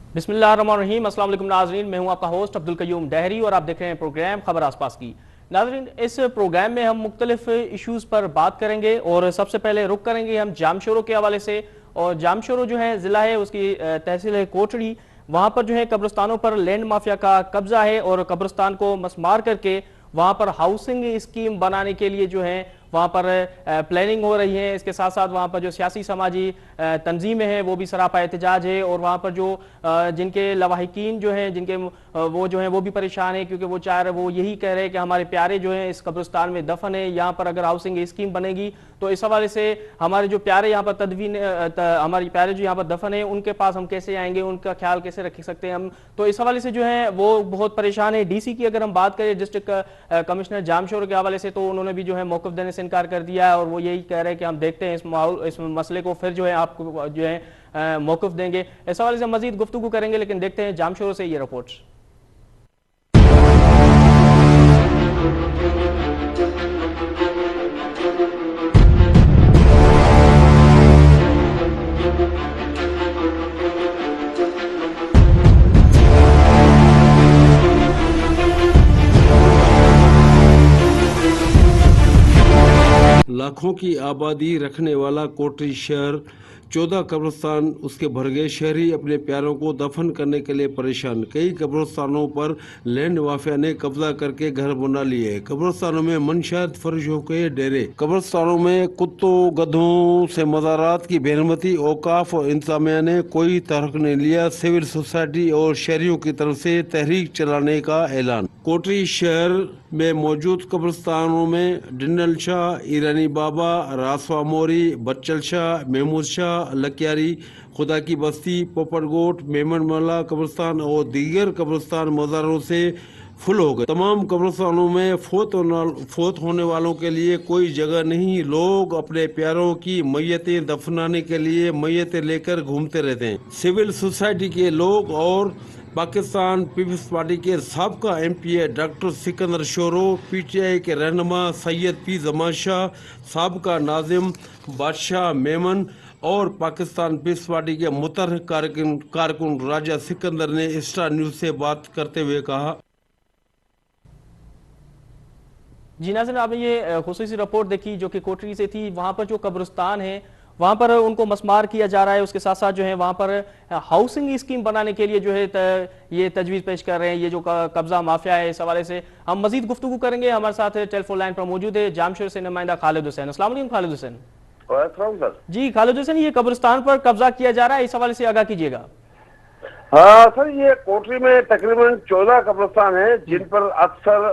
बिस्मिल्लाहिर्रहमानिर्रहीम। अस्सलाम वालेकुम नाज़रीन, मैं हूं आपका होस्ट अब्दुल कयूम डहरी और आप देख रहे हैं प्रोग्राम खबर आसपास की। नाज़रीन, इस प्रोग्राम में हम मुख्तलिफ इश्यूज़ पर बात करेंगे और सबसे पहले रुख करेंगे हम जामशोरों के हवाले से। और जामशोरों जो है ज़िला है, उसकी तहसील है कोटड़ी। वहाँ पर जो है कब्रिस्तानों पर लैंड माफिया का कब्जा है और कब्रिस्तान को मसमार करके वहाँ पर हाउसिंग स्कीम बनाने के लिए जो है वहाँ पर प्लानिंग हो रही है। इसके साथ साथ वहाँ पर जो सियासी समाजी तंजीमें हैं वो भी सरापा एहतजाज है और वहाँ पर जो जिनके लवाहिकीन जो हैं जिनके वो जो हैं वो भी परेशान है, क्योंकि वो यही कह रहे हैं कि हमारे प्यारे जो हैं इस कब्रिस्तान में दफन है। यहाँ पर अगर हाउसिंग स्कीम बनेगी तो इस हवाले से हमारे जो प्यारे यहाँ पर हमारे प्यारे जो यहाँ पर दफन है उनके पास हम कैसे आएंगे, उनका ख्याल कैसे रख सकते हैं हम। तो इस हवाले से जो है वो बहुत परेशान है। डीसी की अगर हम बात करें, डिस्ट्रिक्ट कमिश्नर जामशोर के हवाले से, तो उन्होंने भी जो है मौक़िफ़ देने से इनकार कर दिया है और वो यही कह रहे हैं कि हम देखते हैं इस मसले को, फिर जो है आपको जो है मौक़िफ़ देंगे। इस हवाले से मजीद गुफ्तगू करेंगे, लेकिन देखते हैं जामशोर से ये रिपोर्ट। लाखों की आबादी रखने वाला कोटरी शहर, 14 कब्रिस्तान उसके भर गए। शहरी अपने प्यारों को दफन करने के लिए परेशान। कई कब्रिस्तानों पर लैंड माफिया ने कब्जा करके घर बना लिए। कब्रिस्तानों में मनशात फर्शों के डेरे, कब्रिस्तानों में कुत्तों गधों से मज़ारात की बेरहमती। औकाफ और इंतजामिया ने कोई तहरीक नहीं लिया। सिविल सोसाइटी और शहरियों की तरफ से तहरीक चलाने का ऐलान। कोटरी शहर में मौजूद कब्रिस्तानों में डिंडल शाह, ईरानी बाबा, रासवा मोरी, बच्चल शाह, महमूद शाह, लकियारी, खुदा की बस्ती, पोपरगोट, मेमन मल्ला कब्रिस्तान और दीगर कब्रिस्तान मज़ारों से फुल हो गए। तमाम कब्रिस्तानों में फोत होने वालों के लिए कोई जगह नहीं। लोग अपने प्यारों की मैयतें दफनाने के लिए मैयतें लेकर घूमते रहते हैं। सिविल सोसाइटी के लोग और पाकिस्तान पीपल्स पार्टी के साबका MP doctor Sikandar sorrow, PTI के रहनुमा सैयद पी जमान शाह, साबका नाजिम बादशाह मेमन और पाकिस्तान पीपल्स पार्टी के मुतहर्रिक कारकुन राजा सिकंदर ने स्टार न्यूज से बात करते हुए कहा। जी नाज़रीन, आपने ये खुसूसी रिपोर्ट देखी जो कि कोटरी से थी। वहाँ पर जो कब्रिस्तान है वहाँ पर उनको मसमार किया जा रहा है। उसके साथ साथ जो है वहाँ पर हाउसिंग स्कीम बनाने के लिए जो है ये तजवीज़ पेश कर रहे हैं ये जो कब्जा माफिया है। इस हवाले से हम मजीद गुफ्तगू करेंगे। हमारे साथ टेलीफोन लाइन पर मौजूद है जामशोर से नुमाइंदा खालिद हुसैन। अस्सलाम वालेकुम खालिद हुसैन। सर जी खालिद हुसैन, ये कब्रिस्तान पर कब्जा किया जा रहा है, इस हवाले से आगाह कीजिएगा। हाँ सर, ये कोटरी में तकरीबन 14 कब्रिस्तान हैं जिन पर अक्सर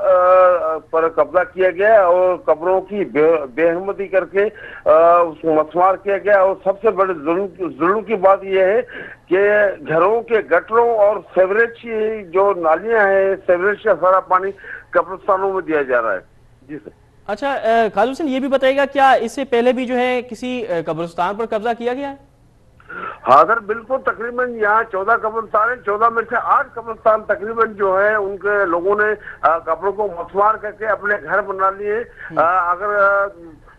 पर कब्जा किया गया और कब्रों की बेहरमती करके उसको मसमार किया गया। और सबसे बड़े जुल्म की बात यह है कि घरों के गटरों और सेवरेज की जो नालियां हैं, सेवरेज का सारा पानी कब्रिस्तानों में दिया जा रहा है। जी सर। अच्छा खालिद हुसैन, ये भी बताइएगा क्या इससे पहले भी जो है किसी कब्रिस्तान पर कब्जा किया गया है? हाँ सर, बिल्कुल। तकरीबन यहाँ 14 कब्रिस्तान है। 14 में से 8 कब्रिस्तान तकरीबन जो है उनके लोगों ने कब्रों को मसमार करके अपने घर बना लिए। अगर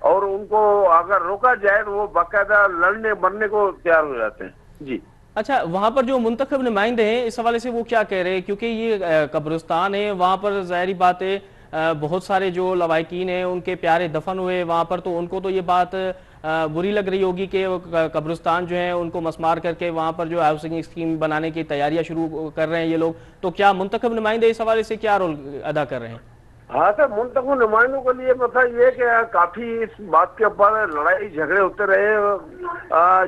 और उनको अगर रोका जाए तो वो बाकायदा लड़ने मरने को तैयार हो जाते हैं। जी। अच्छा, वहां पर जो मुंतखब नुमाइंदे हैं इस हवाले से वो क्या कह रहे हैं? क्योंकि ये कब्रिस्तान है, वहां पर जाहिर बात है बहुत सारे जो लवाहिकीन हैं उनके प्यारे दफन हुए वहां पर, तो उनको तो ये बात बुरी लग रही होगी कि कब्रिस्तान जो है उनको मसमार करके वहां पर जो हाउसिंग स्कीम बनाने की तैयारियां शुरू कर रहे हैं ये लोग। तो क्या मुंतखब नुमाइंदे इस हवाले से क्या रोल अदा कर रहे हैं? हाँ सर, मुंतखब नुमाइंदों के लिए मतलब ये कि काफी इस बात के ऊपर लड़ाई झगड़े होते रहे।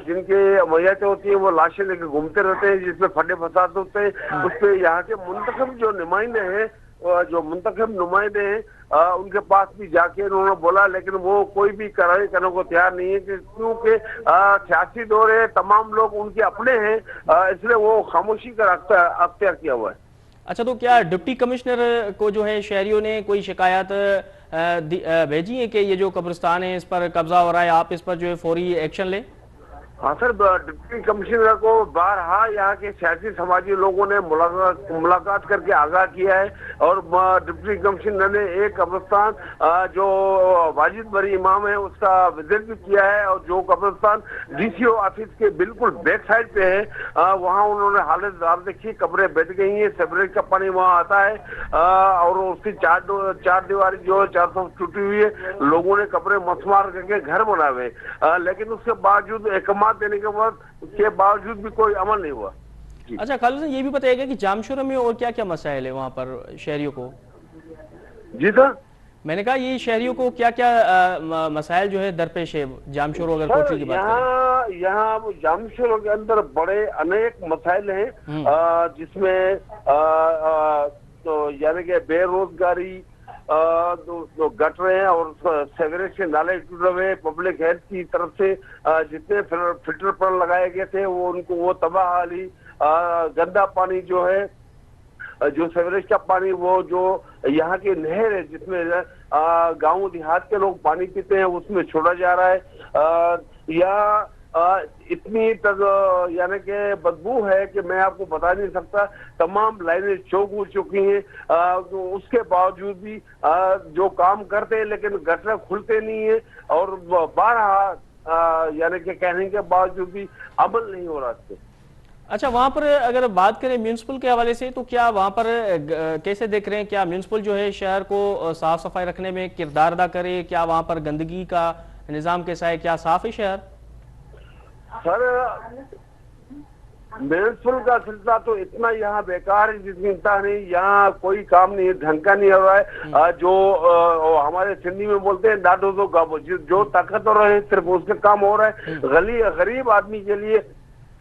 जिनके मैयतें होती है वो लाशें लेकर घूमते रहते हैं जिसमें फटे फसाद होते हैं। उस पर यहाँ के मुंतखब जो नुमाइंदे हैं, जो मुंतखब नुमाइंदे हैं, उनके पास भी जाके उन्होंने बोला, लेकिन वो कोई भी कार्रवाई करने को तैयार नहीं है क्योंकि सियासी दौर है, तमाम लोग उनके अपने हैं, इसलिए वो खामोशी का अख्तियार किया हुआ है। अच्छा, तो क्या डिप्टी कमिश्नर को जो है शहरियों ने कोई शिकायत भेजी है कि ये जो कब्रिस्तान है इस पर कब्जा हो रहा है, आप इस पर जो है फौरी एक्शन लें? हाँ सर, डिप्टी कमिश्नर को बारहा यहाँ के सियासी समाजी लोगों ने मुलाकात करके आगाह किया है और डिप्टी कमिश्नर ने एक कब्रिस्तान जो वाजिद बरी इमाम है उसका विजिट भी किया है और जो कब्रिस्तान डीसीओ ऑफिस के बिल्कुल बैक साइड पे है वहाँ उन्होंने हालत देखी, कब्रें बैठ गई हैं, सीवरेज का पानी वहाँ आता है और उसकी चार दीवारी जो 400 टूटी हुई है, लोगों ने कब्रें मसमार करके घर बनाए, लेकिन उसके बावजूद एकमा देने के बावजूद भी कोई अमल नहीं हुआ। अच्छा खालिद साहब, ये भी बताइएगा कि जामशोरा में और क्या क्या मसाइल है वहाँ पर शहरियों को? जी सर, मैंने कहा ये शहरियों को क्या क्या मसाइल जो है दरपेश है जामशोर अगर कोटरी की बात करें? यहाँ जामशोर के अंदर बड़े अनेक मसाइल हैं जिसमें तो यानी कि बेरोजगारी, गटरें और सेवरेज के नाले टूटे हुए, पब्लिक हेल्थ की तरफ से जितने फिल्टर पर लगाए गए थे वो उनको वो तबाही, गंदा पानी जो है, जो सेवरेज का पानी, वो जो यहाँ की नहर है जिसमें गांव देहात के लोग पानी पीते हैं उसमें छोड़ा जा रहा है या इतनी तक यानी कि बदबू है कि मैं आपको बता नहीं सकता। तमाम लाइनें चौक हो चुकी हैं, तो उसके बावजूद भी जो काम करते हैं लेकिन गटर खुलते नहीं है और 12 यानी कि कहने के बावजूद भी अमल नहीं हो रहा है। अच्छा, वहां पर अगर बात करें म्यूनिसिपल के हवाले से तो क्या वहां पर कैसे देख रहे हैं, क्या म्यूनिसिपल जो है शहर को साफ सफाई रखने में किरदार अदा करे? क्या वहां पर गंदगी का निजाम कैसा है? क्या साफ है शहर? सर, म्यूनिसिपल का सिलसिला तो इतना यहाँ बेकार है जिसकी चिंता नहीं, यहाँ कोई काम नहीं है, ढंग का नहीं हो रहा है। जो हमारे सिंधी में बोलते हैं डाडो तो गाबो, जो ताकतवर है सिर्फ उसके काम हो रहा है। गरीब आदमी के लिए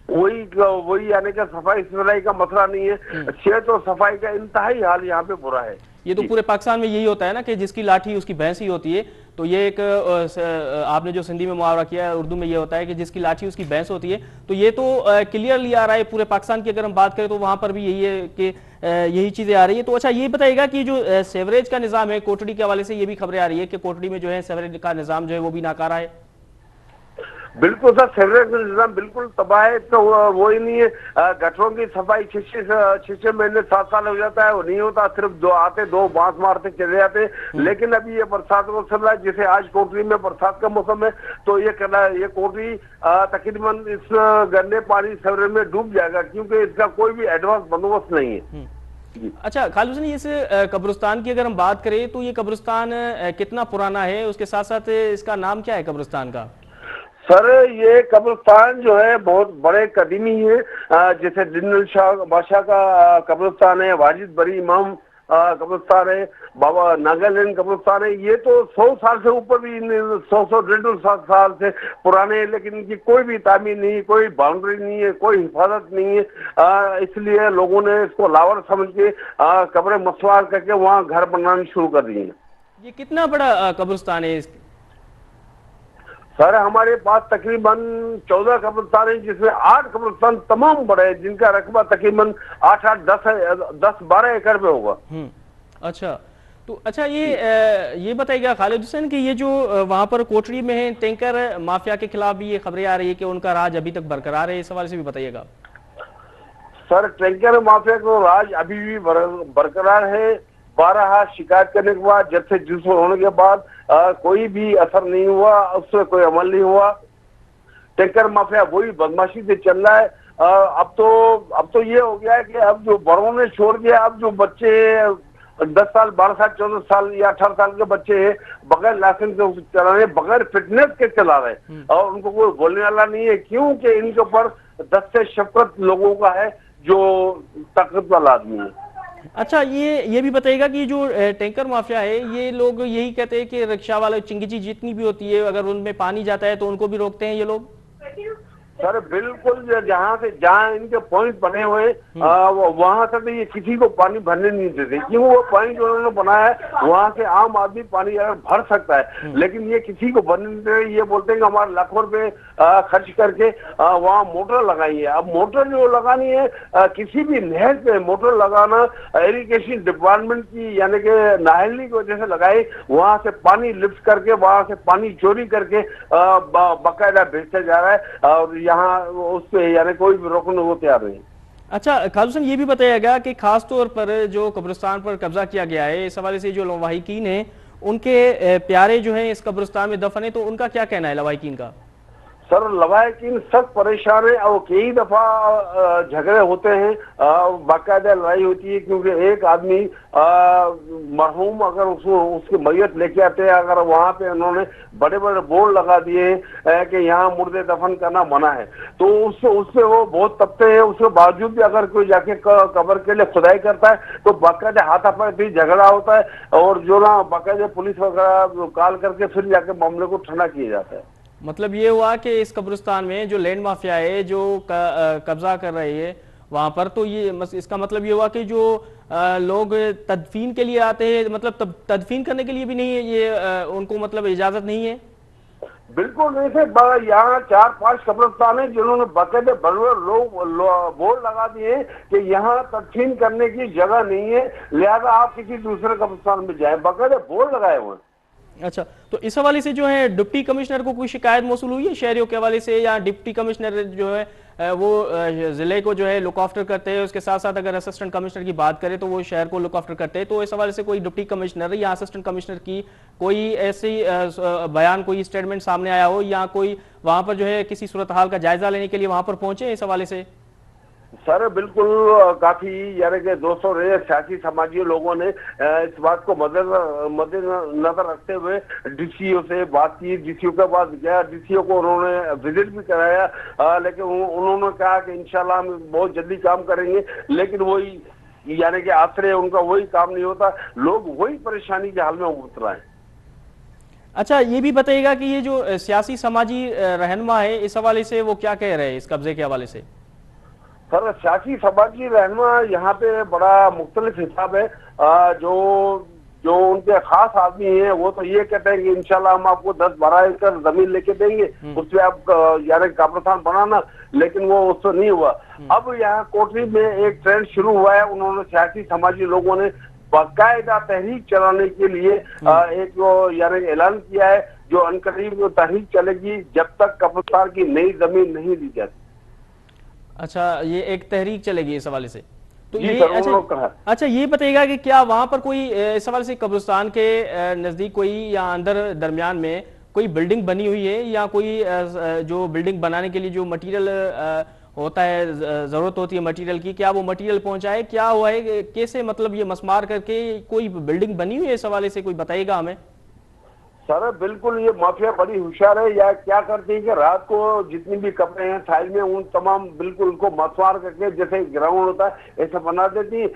वही यानी कि सफाई सुथराई का मसला नहीं है। सेहत और सफाई का इंतहाई हाल यहाँ पे बुरा है। ये तो पूरे पाकिस्तान में यही होता है ना कि जिसकी लाठी उसकी भैंस ही होती है। तो ये एक आपने जो सिंधी में मुहावरा किया है, उर्दू में ये होता है कि जिसकी लाठी उसकी भैंस होती है। तो ये तो क्लियरली आ रहा है पूरे पाकिस्तान की। अगर हम बात करें तो वहां पर भी यही है कि यही चीजें आ रही है। तो अच्छा, ये बताइएगा कि जो सेवरेज का निजाम है कोटड़ी के हवाले से ये भी खबरें आ रही है कि कोटड़ी में जो है सेवरेज का निजाम जो है वो भी नाकारा है। बिल्कुल सर, सेवरेज का निजाम बिल्कुल तबाह है। तो वो ही नहीं है, गटरों की सफाई 6 महीने 7 साल हो जाता है, वो नहीं होता। सिर्फ दो बांस मारते चले जाते। लेकिन अभी ये बरसात का मौसम है, जैसे आज कोटरी में बरसात का मौसम है, तो ये कोटरी तकरीबन इस गंदे पानी सेवरेज में डूब जाएगा क्योंकि इसका कोई भी एडवांस बंदोबस्त नहीं है। अच्छा खालिद हुसैन, इस कब्रिस्तान की अगर हम बात करें तो ये कब्रिस्तान कितना पुराना है? उसके साथ साथ इसका नाम क्या है कब्रिस्तान का? सर, ये कब्रिस्तान जो है बहुत बड़े कदीमी है। जैसे दिनल शाह बादशाह का कब्रिस्तान है, वाजिद बरी इमाम कब्रिस्तान है, बाबा नागालैंड कब्रिस्तान है। ये तो 100 साल से ऊपर भी, 100-150 साल से पुराने हैं, लेकिन इनकी कोई भी तामीर नहीं, कोई बाउंड्री नहीं है, कोई हिफाजत नहीं है। इसलिए लोगों ने इसको लावर समझ के कब्रें मसवार करके वहाँ घर बनाना शुरू कर दिए। ये कितना बड़ा कब्रिस्तान है? सर, हमारे पास तकरीबन 14 कब्रिस्तान है, जिसमें 8 कब्रिस्तान तमाम बड़े हैं, जिनका रकबा तकरीबन 8-10-12 एकड़ पे होगा। अच्छा, तो अच्छा ये बताइएगा खालिद हुसैन कि ये जो वहां पर कोटड़ी में है टैंकर माफिया के खिलाफ भी ये खबरें आ रही है कि उनका राज अभी तक बरकरार है, इस हवाले से भी बताइएगा। सर, टैंकर माफिया का राज अभी भी बरकरार है। 12 शिकायत करने के बाद, जब से जुल्म होने के बाद कोई भी असर नहीं हुआ, उससे कोई अमल नहीं हुआ। टैंकर माफिया वही बदमाशी से चल रहा है। अब तो ये हो गया है कि अब जो बड़ों ने छोड़ दिया, अब जो बच्चे 10 साल 12 साल 14 साल या 18 साल के बच्चे हैं, बगैर लाइसेंस के चला रहे, बगैर फिटनेस के चला रहे और उनको कोई बोलने वाला नहीं है। क्योंकि इनके ऊपर 10 से शफकत लोगों का है जो ताकत वाला आदमी है। अच्छा, ये भी बताइएगा कि जो टैंकर माफिया है, ये लोग यही कहते हैं कि रिक्शा वाले चिंगीची जितनी भी होती है, अगर उनमें पानी जाता है तो उनको भी रोकते हैं ये लोग। सर, बिल्कुल जहाँ इनके पॉइंट बने हुए वहां से तो ये किसी को पानी भरने नहीं देते, क्यों? वो पॉइंट उन्होंने बनाया है, वहां से आम आदमी पानी अगर भर सकता है, लेकिन ये किसी को भरने नहीं देते। ये बोलते हैं कि हमारे लाखों रुपए खर्च करके वहाँ मोटर लगाई है। अब मोटर जो लगानी है, किसी भी नहर पे मोटर लगाना इरिगेशन डिपार्टमेंट की यानी कि नाहली की वजह से लगाई, वहां से पानी लिफ्ट करके, वहां से पानी चोरी करके बाकायदा भेजता जा रहा है। और यहाँ उस पे यानी कोई भी रोकने को तैयार नहीं। अच्छा खालिद हुसैन, ये भी बताइएगा कि खास तौर पर जो कब्रिस्तान पर कब्जा किया गया है, इस हवाले से जो लवाहिकीन हैं उनके प्यारे जो हैं इस कब्रिस्तान में दफन है, तो उनका क्या कहना है लवाहिकीन का? सर लवाहिकीन सख्त परेशान है और कई दफा झगड़े होते हैं, बाकायदा लड़ाई होती है, क्योंकि एक आदमी मरहूम अगर उसकी मैयत लेके आते हैं, अगर वहां पे उन्होंने बड़े बड़े बोर्ड लगा दिए हैं कि यहाँ मुर्दे दफन करना मना है, तो उससे वो बहुत तपते हैं। उसके बावजूद भी अगर कोई जाके कब्र के लिए खुदाई करता है तो बाकायदा हाथापाई झगड़ा होता है, और जो ना बाकायदा पुलिस वगैरह कॉल करके फिर जाके मामले को ठंडा किया जाता है। मतलब ये हुआ कि इस कब्रिस्तान में जो लैंड माफिया है जो कब्जा कर रही है वहां पर, तो ये इसका मतलब ये हुआ कि जो लोग तदफीन के लिए आते हैं, मतलब तदफीन करने के लिए भी नहीं है ये, उनको मतलब इजाजत नहीं है? बिल्कुल नहीं थे। यहाँ 4-5 कब्रिस्तान है जिन्होंने बाकायदे बोर्ड लगा दिए कि यहाँ तदफीन करने की जगह नहीं है, लिहाजा आप किसी दूसरे कब्रिस्तान में जाए, बाकायदे बोर्ड लगाए हुए हैं। अच्छा, तो इस हवाले से जो है डिप्टी कमिश्नर को कोई शिकायत मौसूल हुई है शहरियों के हवाले से, या डिप्टी कमिश्नर जो है वो जिले को जो है लुक आफ्टर करते हैं, उसके साथ साथ अगर असिस्टेंट कमिश्नर की बात करें तो वो शहर को लुक आफ्टर करते हैं, तो इस हवाले से कोई डिप्टी कमिश्नर या असिस्टेंट कमिश्नर की कोई ऐसी बयान, कोई स्टेटमेंट सामने आया हो, या कोई वहां पर जो है किसी सूरत हाल का जायजा लेने के लिए वहां पर पहुंचे इस हवाले से? सर बिल्कुल, काफी यानी कि 200 सियासी समाजी लोगों ने इस बात को मद्देनजर रखते हुए डीसीओ से बात की, डीसीओ के पास गया, डीसीओ को उन्होंने विजिट भी कराया, लेकिन उन्होंने कहा कि इंशाल्लाह हम बहुत जल्दी काम करेंगे, लेकिन वही यानी कि आश्रय उनका वही काम नहीं होता, लोग वही परेशानी के हाल में उतर रहे हैं। अच्छा, ये भी बताइएगा कि ये जो सियासी समाजी रहनुमा है इस हवाले से वो क्या कह रहे हैं इस कब्जे के हवाले से? सर सियासी समाजी रहनुमा यहाँ पे बड़ा मुख्तलिफ हिसाब है। जो उनके खास आदमी हैं वो तो ये कहते हैं कि इंशाल्लाह हम आपको 10-12 एकड़ जमीन लेके देंगे, उससे आप यानी कब्रिस्तान बनाना, लेकिन वो उससे नहीं हुआ। अब यहाँ कोटरी में एक ट्रेंड शुरू हुआ है, उन्होंने सियासी समाजी लोगों ने बाकायदा तहरीक चलाने के लिए एक यानी ऐलान किया है, जो अनकरीब तहरीक चलेगी जब तक कब्रिस्तान की नई जमीन नहीं दी जाती। अच्छा, ये एक तहरीक चलेगी इस हवाले से, तो ये अच्छा ये बताइएगा कि क्या वहां पर कोई इस हवाले से कब्रिस्तान के नजदीक कोई या अंदर दरमियान में कोई बिल्डिंग बनी हुई है, या कोई जो बिल्डिंग बनाने के लिए जो मटेरियल होता है, जरूरत होती है मटेरियल की, क्या वो मटेरियल पहुंचा है, क्या हुआ है, कैसे मतलब ये मसमार करके कोई बिल्डिंग बनी हुई है इस हवाले से कोई बताइएगा हमें? सर बिल्कुल, ये माफिया बड़ी होशियार है। या क्या करती है कि रात को जितनी भी कपड़े हैं थाइल में उन तमाम बिल्कुल उनको मसवार करके जैसे ग्राउंड होता है ऐसा बना देती,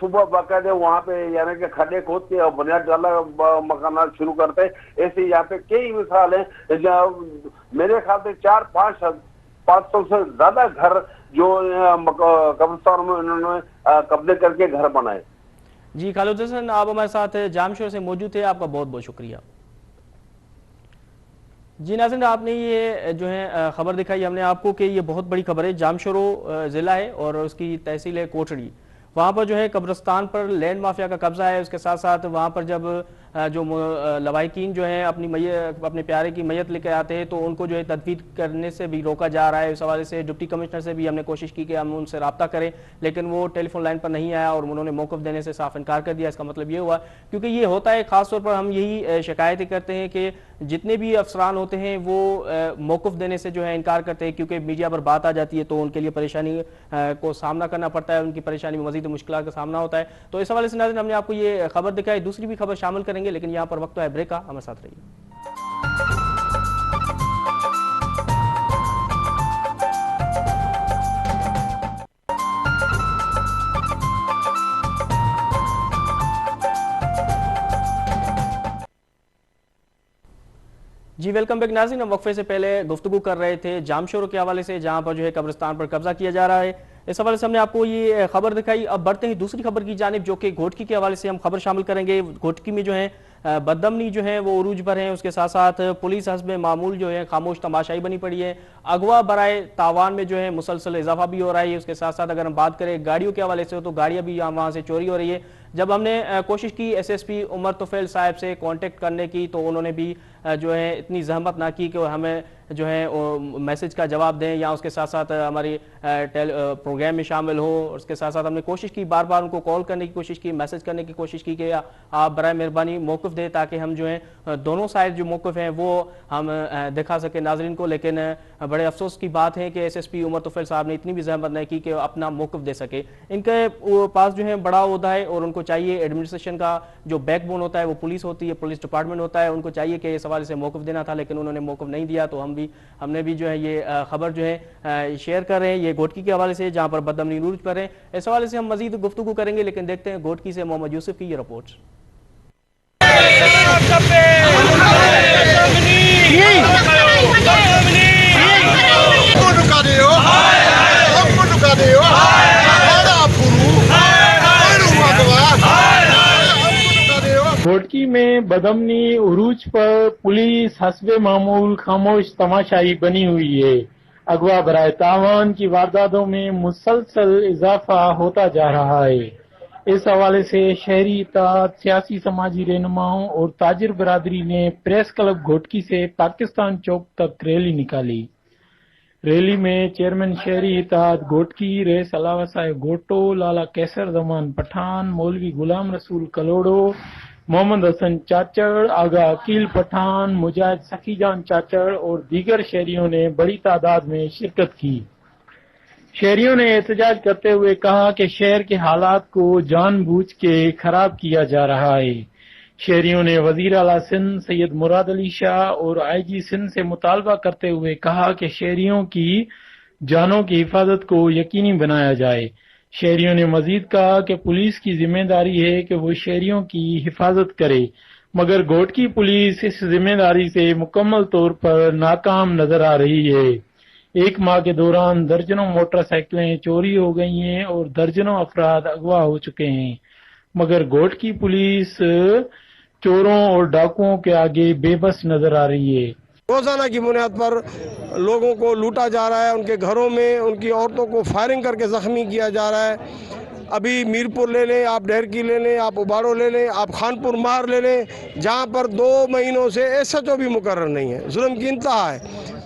सुबह बाकायदे वहाँ पे यानी कि खड्डे खोद के और बुनियाद डाला मकाना शुरू करते हैं। ऐसे यहाँ पे कई मिसाल है, मेरे ख्याल से 400-500 से ज्यादा घर जो कब्रिस्तान में उन्होंने कब्जे करके घर बनाए। जी खालिद हुसैन, आप हमारे साथ जामशोर से मौजूद थे, आपका बहुत बहुत शुक्रिया। जी नाज़रीन, आपने ये जो है खबर दिखाई हमने आपको कि ये बहुत बड़ी खबर है। जामशोरो ज़िला है और उसकी तहसील है कोटड़ी, वहाँ पर जो है कब्रिस्तान पर लैंड माफिया का कब्जा है। उसके साथ साथ वहाँ पर जब जो लवाहिकीन जो है अपने प्यारे की मैयत लेकर आते हैं तो उनको जो है तदफीन करने से भी रोका जा रहा है। इस हवाले से डिप्टी कमिश्नर से भी हमने कोशिश की कि हम उनसे रब्ता करें, लेकिन वो टेलीफोन लाइन पर नहीं आया और उन्होंने मौक़िफ़ देने से साफ इनकार कर दिया। इसका मतलब ये हुआ, क्योंकि ये होता है ख़ासतौर पर हम यही शिकायतें करते हैं कि जितने भी अफसरान होते हैं वो मौक़िफ़ देने से जो है इनकार करते हैं, क्योंकि मीडिया पर बात आ जाती है तो उनके लिए परेशानी को सामना करना पड़ता है, उनकी परेशानी में मज़ीद मुश्किलात का सामना होता है। तो इस हवाले से नाज़रीन हमने आपको ये खबर दिखाई, दूसरी भी खबर शामिल करेंगे, लेकिन यहाँ पर वक्त तो है ब्रेक का, हमारे साथ रहिए। जी वेलकम बैक नाज़रीन, हम वक्फे से पहले गुफ्तगू कर रहे थे जामशोर के हवाले से, जहां पर जो है कब्रिस्तान पर कब्जा किया जा रहा है। इस हवाले से हमने आपको ये खबर दिखाई। अब बढ़ते हैं दूसरी खबर की जानिब, जो कि घोटकी के हवाले से हम खबर शामिल करेंगे। घोटकी में जो है बदअमनी जो है वो उरूज पर है, उसके साथ साथ पुलिस हस्ब मामूल जो है खामोश तमाशाई बनी पड़ी है। अगवा बराए तावान में जो है मुसलसल इजाफा भी हो रहा है। उसके साथ साथ अगर हम बात करें गाड़ियों के हवाले से, तो गाड़ियां भी वहाँ से चोरी हो रही है। जब हमने कोशिश की SSP उमर तुफैल साहब से कांटेक्ट करने की, तो उन्होंने भी जो है इतनी जहमत ना की कि हमें जो है मैसेज का जवाब दें या उसके साथ साथ हमारी प्रोग्राम में शामिल हो। उसके साथ साथ हमने कोशिश की, बार बार उनको कॉल करने की कोशिश की, मैसेज करने की कोशिश की कि आप बराए मेहरबानी मौक़िफ़ दें ताकि हम जो है दोनों साइड जो मौक़िफ़ हैं वो हम दिखा सके नाजरीन को। लेकिन बड़े अफसोस की बात है कि SSP उमर तुफैल साहब ने इतनी भी जहमत नहीं की कि अपना मौक़िफ़ दे सके। इनके पास जो है बड़ा ओहदा है और उनको चाहिए, एडमिनिस्ट्रेशन का जो बैकबोन होता है वो पुलिस होती है, पुलिस डिपार्टमेंट होता है, उनको चाहिए कि इस हवाले से मौक़िफ़ देना था, लेकिन उन्होंने मौक़िफ़ नहीं दिया। तो हमने भी जो है ये खबर जो है शेयर कर रहे हैं ये घोटकी के हवाले से, जहां पर बदअमनी अरूज पर है। इस हवाले से हम मजीद गुफ्तगू करेंगे, लेकिन देखते हैं घोटकी से मोहम्मद यूसुफ की ये रिपोर्ट। घोटकी में बदअमनी उरूज पर पुलिस हस्बे मामूल खामोश तमाशाई बनी हुई है। अगवा बराए तावान की वारदातों में मुसलसल इजाफा होता जा रहा है। इस हवाले से शहरी इत्तेहाद, सियासी समाजी रहनुमाओं और ताजिर बरादरी ने प्रेस क्लब घोटकी से पाकिस्तान चौक तक रैली निकाली। रैली में चेयरमैन शहरी इत्तेहाद घोटकी रईस अलावा साहेब गोटो, लाला कैसर जमान पठान, मौलवी गुलाम रसूल कलोड़ो, मोहम्मद हसन चाचड़, आगा अकील पठान, मुजाहिद सखीजान चाचड़ और दीगर शहरियों ने बड़ी तादाद में शिरकत की। शहरियों ने एहतजाज करते हुए कहा कि शहर के हालात को जानबूझ के खराब किया जा रहा है। शहरियों ने वजीर आला सिंध सैयद मुराद अली शाह और IG सिंध से मुतालबा करते हुए कहा कि शहरियों की जानों की हिफाजत को यकीनी बनाया जाए। शहरियों ने मजीद कहा कि पुलिस की जिम्मेदारी है कि वो शहरियों की हिफाजत करे, मगर घोटकी पुलिस इस जिम्मेदारी से मुकम्मल तौर पर नाकाम नजर आ रही है। एक माह के दौरान दर्जनों मोटरसाइकिलें चोरी हो गई हैं और दर्जनों अफराद अगवा हो चुके हैं, मगर घोटकी पुलिस चोरों और डाकुओं के आगे बेबस नजर आ रही है। रोजाना की बुनियाद पर लोगों को लूटा जा रहा है, उनके घरों में उनकी औरतों को फायरिंग करके जख्मी किया जा रहा है। अभी मीरपुर ले लें, आप डेरकी ले लें, आप उबारो ले लें, आप खानपुर मार ले लें, जहां पर 2 महीनों से SHO भी मुकर्रर नहीं है। जुल्म की इंतहा है,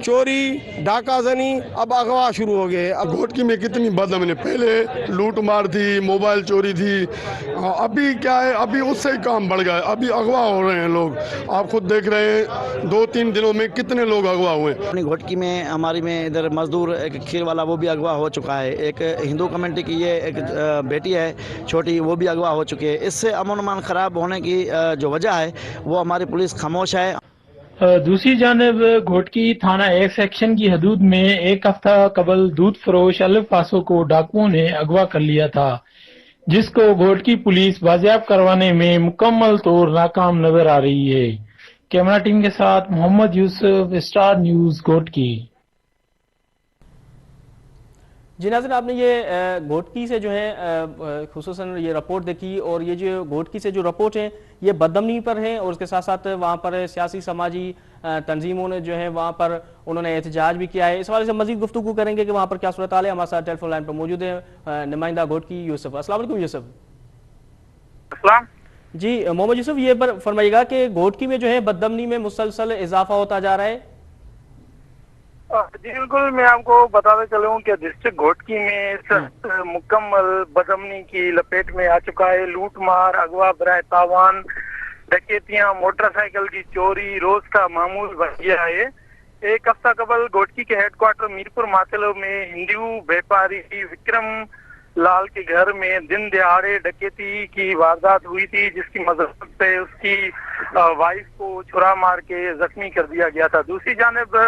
चोरी डाकाजनी, अब अगवा शुरू हो गए। अब घोटकी में कितनी बदअमनी, पहले लूट मार थी, मोबाइल चोरी थी, अभी क्या है, अभी उससे ही काम बढ़ गया है। अभी अगवा हो रहे हैं लोग, आप खुद देख रहे हैं 2-3 दिनों में कितने लोग अगवा हुए। अपनी घोटकी में हमारी में इधर मजदूर एक खीर वाला वो भी अगवा हो चुका है। एक हिंदू कम्युनिटी की ये एक बेटी है छोटी, वो भी अगवा हो चुकी है। इससे अमन अमान खराब होने की जो वजह है वो हमारी पुलिस खामोश है। दूसरी जानब घोटकी थाना एक सेक्शन की हदूद में एक हफ्ता कबल दूध फरोश अलिफ पासो को डाकुओं ने अगवा कर लिया था, जिसको घोटकी पुलिस बाजियाब करवाने में मुकम्मल तौर नाकाम नजर आ रही है। कैमरा टीम के साथ मोहम्मद यूसुफ, स्टार न्यूज घोटकी। जी नाज़रीन, आपने ये घोटकी से जो है खुसूसन ये रिपोर्ट देखी, और ये जो घोटकी से जो रिपोर्ट है ये बदअमनी पर है, और उसके साथ साथ वहाँ पर सियासी समाजी तंजीमों ने जो है वहाँ पर उन्होंने एहतजाज भी किया है। इस हवाले से मजीद गुफ्तगू करेंगे कि वहाँ पर क्या सूरत हाल है। हमारे साथ टेलीफोन लाइन पर मौजूद है नुमाइंदा घोटकी यूसुफ। अस्सलाम वालेकुम यूसुफ। अस्सलाम जी मोहम्मद यूसुफ, ये फरमाइएगा कि घोटकी में जो है बदअमनी में मुसलसल इजाफा होता जा रहा है। जी बिल्कुल, मैं आपको बताते चलूं कि डिस्ट्रिक्ट घोटकी में इस मुकम्मल बदअमनी की लपेट में आ चुका है। लूट मार, अगवा बराए तावान, डकैतियां, मोटरसाइकिल की चोरी रोज का मामूल बन गया है। एक हफ्ता कबल घोटकी के हेडक्वार्टर मीरपुर मातलो में हिंदू व्यापारी विक्रम लाल के घर में दिन दहाड़े डकैती की वारदात हुई थी, जिसकी मदद से उसकी वाइफ को छुरा मार के जख्मी कर दिया गया था। दूसरी जानिब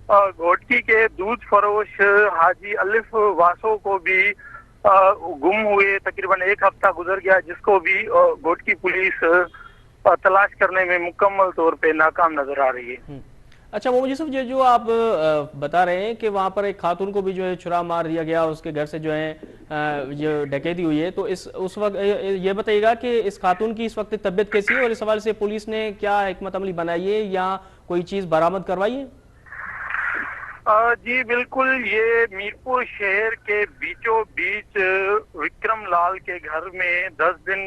घोटकी के दूध फरोश हाजी अलिफ वासो को भी गुम हुए तकरीबन एक हफ्ता गुजर गया, जिसको भी घोटकी पुलिस तलाश करने में मुकम्मल तौर पे नाकाम नजर आ रही है। अच्छा मोहम्मद यूसुफ, ये जो आप बता रहे हैं कि वहाँ पर एक खातून को भी जो है छुरा मार दिया गया, उसके घर से जो है ये डकैती हुई है, तो उस वक्त ये बताइएगा कि इस खातून की इस वक्त तबीयत कैसी है, और इस हवाले से पुलिस ने क्या हिकमत अमली बनाई है या कोई चीज बरामद करवाई है? जी बिल्कुल, ये मीरपुर शहर के बीचों बीच विक्रम लाल के घर में 10 दिन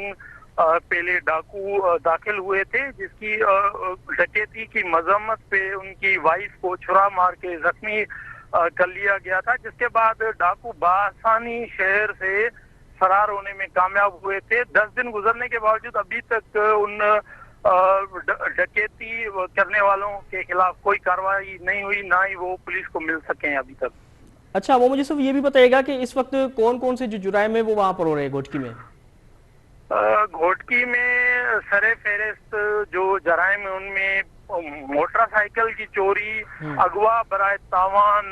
पहले डाकू दाखिल हुए थे, जिसकी डकैती की मजम्मत पे उनकी वाइफ को छुरा मार के जख्मी कर लिया गया था, जिसके बाद डाकू बआसानी शहर से फरार होने में कामयाब हुए थे। 10 दिन गुजरने के बावजूद अभी तक उन डकैती करने वालों के खिलाफ कोई कार्रवाई नहीं हुई, ना ही वो पुलिस को मिल सके हैं अभी तक। अच्छा, वो मुझे सिर्फ ये भी बताइएगा कि इस वक्त कौन कौन से जो जुराइम है वो वहां पर हो रहे हैं घोटकी में? घोटकी में सरे फेहरिस्त जो जराइम है उनमें मोटरसाइकिल की चोरी, अगवा बराए तावान,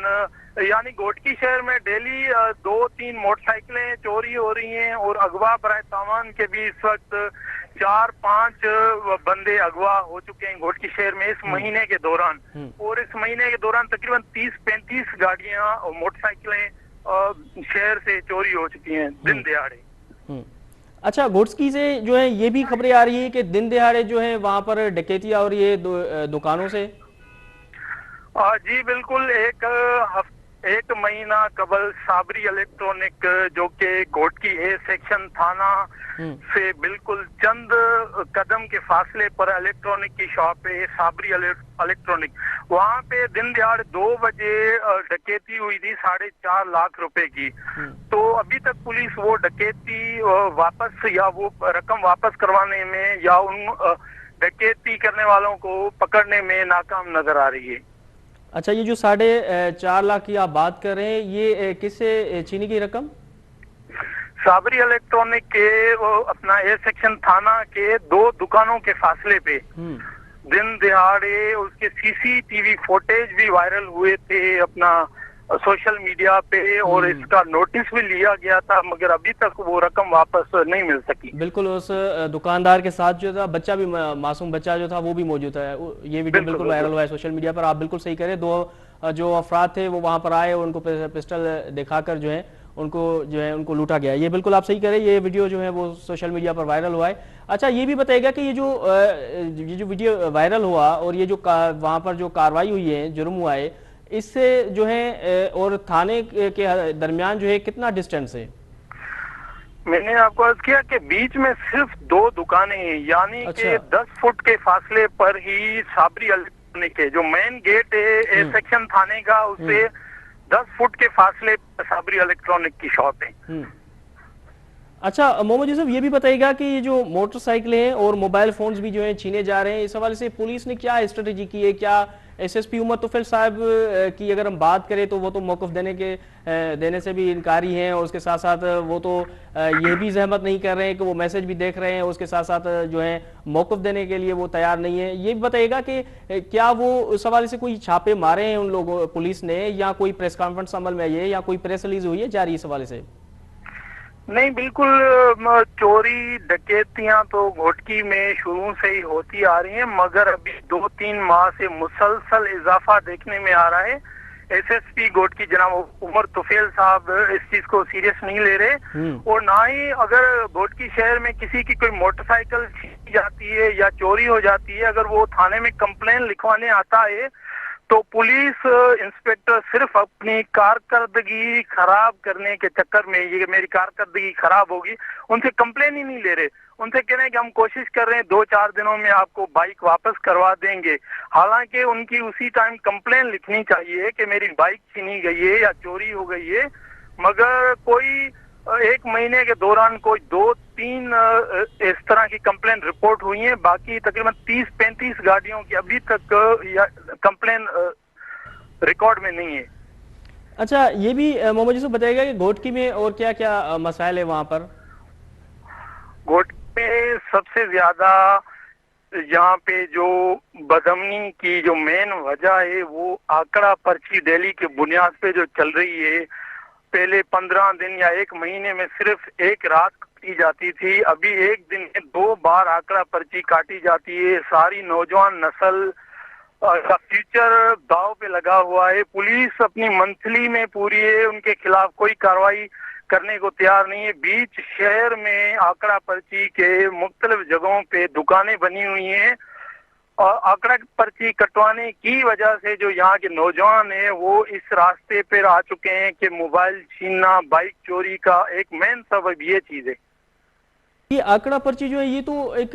यानी घोटकी शहर में डेली 2-3 मोटरसाइकिलें चोरी हो रही हैं और अगवा बराए तावान के भी इस वक्त 4-5 बंदे अगवा हो चुके हैं घोटकी शहर में इस महीने के दौरान। और इस महीने के दौरान तकरीबन 30-35 गाड़ियां और मोटरसाइकिलें शहर से चोरी हो चुकी हैं दिन दिहाड़े। अच्छा, घोटकी से जो है ये भी खबरें आ रही है कि दिन दिहाड़े जो है वहां पर डकैतियां हो रही है दुकानों से। जी बिल्कुल, एक महीना कबल साबरी इलेक्ट्रॉनिक जो के घोटकी ए सेक्शन थाना से बिल्कुल चंद कदम के फासले पर इलेक्ट्रॉनिक की शॉप है साबरी इलेक्ट्रॉनिक। वहां पे दिन दिहाड़े 2 बजे डकैती हुई थी 4.5 लाख रुपए की। तो अभी तक पुलिस वो डकैती वापस या वो रकम वापस करवाने में या उन डकैती करने वालों को पकड़ने में नाकाम नजर आ रही है। अच्छा, ये जो 4.5 लाख की आप बात कर रहे हैं, ये किससे छीनी की रकम? साबरी इलेक्ट्रॉनिक के अपना ए सेक्शन थाना के 2 दुकानों के फासले पे दिन दिहाड़े उसके सीसीटीवी फुटेज भी वायरल हुए थे अपना सोशल मीडिया पे और इसका नोटिस भी लिया गया था, मगर अभी तक वो रकम वापस नहीं मिल सकी। बिल्कुल, उस दुकानदार के साथ जो था बच्चा भी, मासूम बच्चा जो था वो भी मौजूद है। ये वीडियो बिल्कुल वायरल हुआ है सोशल मीडिया पर। आप बिल्कुल सही करें, 2 जो अफराद थे वो वहां पर आए और उनको पिस्टल दिखाकर जो है उनको लूटा गया। ये बिल्कुल आप सही करें, ये वीडियो जो है वो सोशल मीडिया पर वायरल हुआ है। अच्छा, ये भी बताइएगा कि ये जो वीडियो वायरल हुआ और ये जो वहां पर जो कार्रवाई हुई है, जुर्म हुआ है, इससे जो है और थाने के दरमियान जो है कितना डिस्टेंस है? मैंने आपको अर्ज किया कि बीच में सिर्फ 2 दुकानें हैं, यानी कि 10 फुट के फासले पर ही साबरी इलेक्ट्रॉनिक के जो मेन गेट है सेक्शन थाने का, उससे 10 फुट के फासले पर साबरी इलेक्ट्रॉनिक की शॉप है। अच्छा, मोहम्मद यूसुफ, ये भी बताइएगा कि ये जो मोटरसाइकिलें हैं और मोबाइल फोन्स भी जो हैं छीने जा रहे हैं, इस हवाले से पुलिस ने क्या स्ट्रेटेजी की है? क्या एसएसपी उमर तुफैल साहब की अगर हम बात करें तो वो तो मौक़िफ़ देने से भी इनकारी हैं, और उसके साथ साथ वो तो ये भी जहमत नहीं कर रहे हैं कि वो मैसेज भी देख रहे हैं, उसके साथ साथ जो है मौक़िफ़ देने के लिए वो तैयार नहीं है। ये भी बताइएगा कि क्या वो उस हवाले से कोई छापे मारे हैं उन लोगों पुलिस ने, या कोई प्रेस कॉन्फ्रेंस अमल में आई है, या कोई प्रेस रिलीज हुई है जारी इस हवाले से? नहीं, बिल्कुल चोरी डकैतियां तो घोटकी में शुरू से ही होती आ रही हैं, मगर अभी 2-3 माह से मुसलसल इजाफा देखने में आ रहा है। एसएसपी घोटकी जनाब उमर तुफैल साहब इस चीज को सीरियस नहीं ले रहे, और ना ही अगर घोटकी शहर में किसी की कोई मोटरसाइकिल छीनी जाती है या चोरी हो जाती है, अगर वो थाने में कंप्लेन लिखवाने आता है तो पुलिस इंस्पेक्टर सिर्फ अपनी कारकर्दगी खराब करने के चक्कर में, ये मेरी कारकर्दगी खराब होगी, उनसे कंप्लेन ही नहीं ले रहे। उनसे कह रहे हैं कि हम कोशिश कर रहे हैं 2-4 दिनों में आपको बाइक वापस करवा देंगे। हालांकि उनकी उसी टाइम कंप्लेन लिखनी चाहिए कि मेरी बाइक छीनी गई है या चोरी हो गई है, मगर कोई 1 महीने के दौरान कोई 2-3 इस तरह की कंप्लेन रिपोर्ट हुई है। बाकी तकरीबन 30-35 गाड़ियों की अभी तक कंप्लेन रिकॉर्ड में नहीं है। अच्छा, ये भी मोहम्मद यूसुफ बताइएगा कि घोटकी में और क्या क्या मसाइल है वहां पर? घोटकी में सबसे ज्यादा यहाँ पे जो बदअमनी की जो मेन वजह है वो आंकड़ा पर्ची डेली के बुनियाद पे जो चल रही है। पहले 15 दिन या 1 महीने में सिर्फ 1 रात काटी जाती थी, अभी 1 दिन में 2 बार आंकड़ा पर्ची काटी जाती है। सारी नौजवान नस्ल का फ्यूचर दाव पे लगा हुआ है। पुलिस अपनी मंथली में पूरी है, उनके खिलाफ कोई कार्रवाई करने को तैयार नहीं है। बीच शहर में आंकड़ा पर्ची के मुख्तलिफ जगहों पे दुकानें बनी हुई हैं, और आंकड़ा पर्ची कटवाने की वजह से जो यहाँ के नौजवान हैं वो इस रास्ते पर आ चुके हैं कि मोबाइल छीनना, बाइक चोरी का एक मेन सबब ये चीज है। ये आंकड़ा पर्ची जो है ये तो एक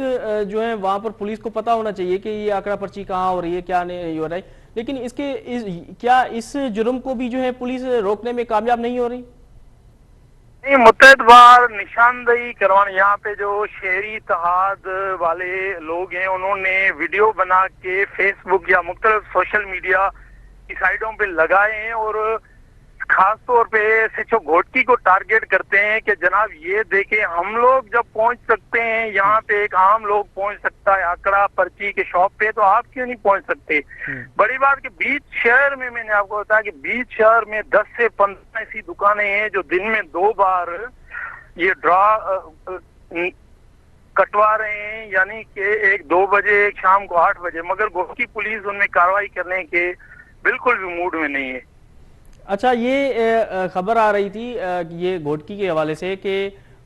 जो है वहां पर पुलिस को पता होना चाहिए कि ये आंकड़ा पर्ची कहाँ हो रही है, क्या नहीं हो रहा है, लेकिन क्या इस जुर्म को भी जो है पुलिस रोकने में कामयाब नहीं हो रही? नहीं, मुतअद्दिद बार निशानदेही करवाने, यहाँ पे जो शहरी इत्तेहाद वाले लोग हैं उन्होंने वीडियो बना के फेसबुक या मुख्तलिफ सोशल मीडिया की साइटों पे लगाए हैं और खास तौर पे एसएचओ घोटकी को टारगेट करते हैं कि जनाब ये देखें, हम लोग जब पहुंच सकते हैं, यहाँ पे एक आम लोग पहुंच सकता है आंकड़ा पर्ची के शॉप पे, तो आप क्यों नहीं पहुंच सकते? बड़ी बात कि बीच शहर में, मैंने आपको बताया कि बीच शहर में 10 से 15 ऐसी दुकानें हैं जो दिन में 2 बार ये ड्रा कटवा रहे हैं, यानी कि एक 2 बजे, एक शाम को 8 बजे, मगर घोटकी पुलिस उनमें कार्रवाई करने के बिल्कुल भी मूड में नहीं है। अच्छा, ये खबर आ रही थी ये घोटकी के हवाले से कि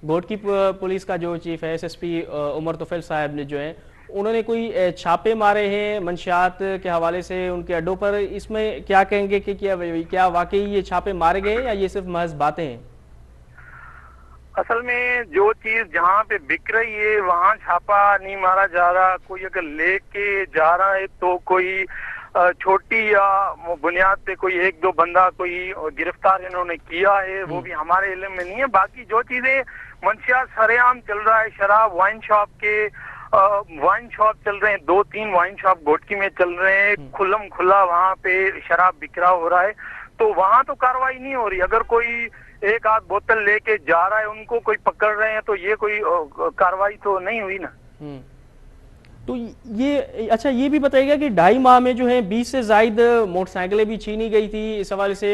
घोटकी पुलिस का जो चीफ है एसएसपी उमर तुफैल साहब ने जो है उन्होंने कोई छापे मारे हैं मंशियात के हवाले से उनके अड्डों पर। इसमें क्या कहेंगे कि क्या वाकई ये छापे मारे गए या ये सिर्फ महज बातें हैं? असल में जो चीज जहाँ पे बिक रही है वहाँ छापा नहीं मारा जा रहा। कोई अगर लेके जा रहा है तो कोई छोटी या बुनियाद पे कोई 1-2 बंदा कोई गिरफ्तार इन्होंने किया है, वो भी हमारे इल्म में नहीं है। बाकी जो चीजें मंशियात सरेआम चल रहा है, शराब, वाइन शॉप चल रहे हैं, 2-3 वाइन शॉप घोटकी में चल रहे हैं, खुल्लम खुला वहाँ पे शराब बिक्रा हो रहा है, तो वहाँ तो कार्रवाई नहीं हो रही। अगर कोई 1-8 बोतल लेके जा रहा है, उनको कोई पकड़ रहे हैं, तो ये कोई कार्रवाई तो नहीं हुई ना। तो ये अच्छा, ये भी बताइएगा कि 2.5 माह में जो है 20 से ज्यादा मोटरसाइकिलें भी छीनी गई थी। इस हवाले से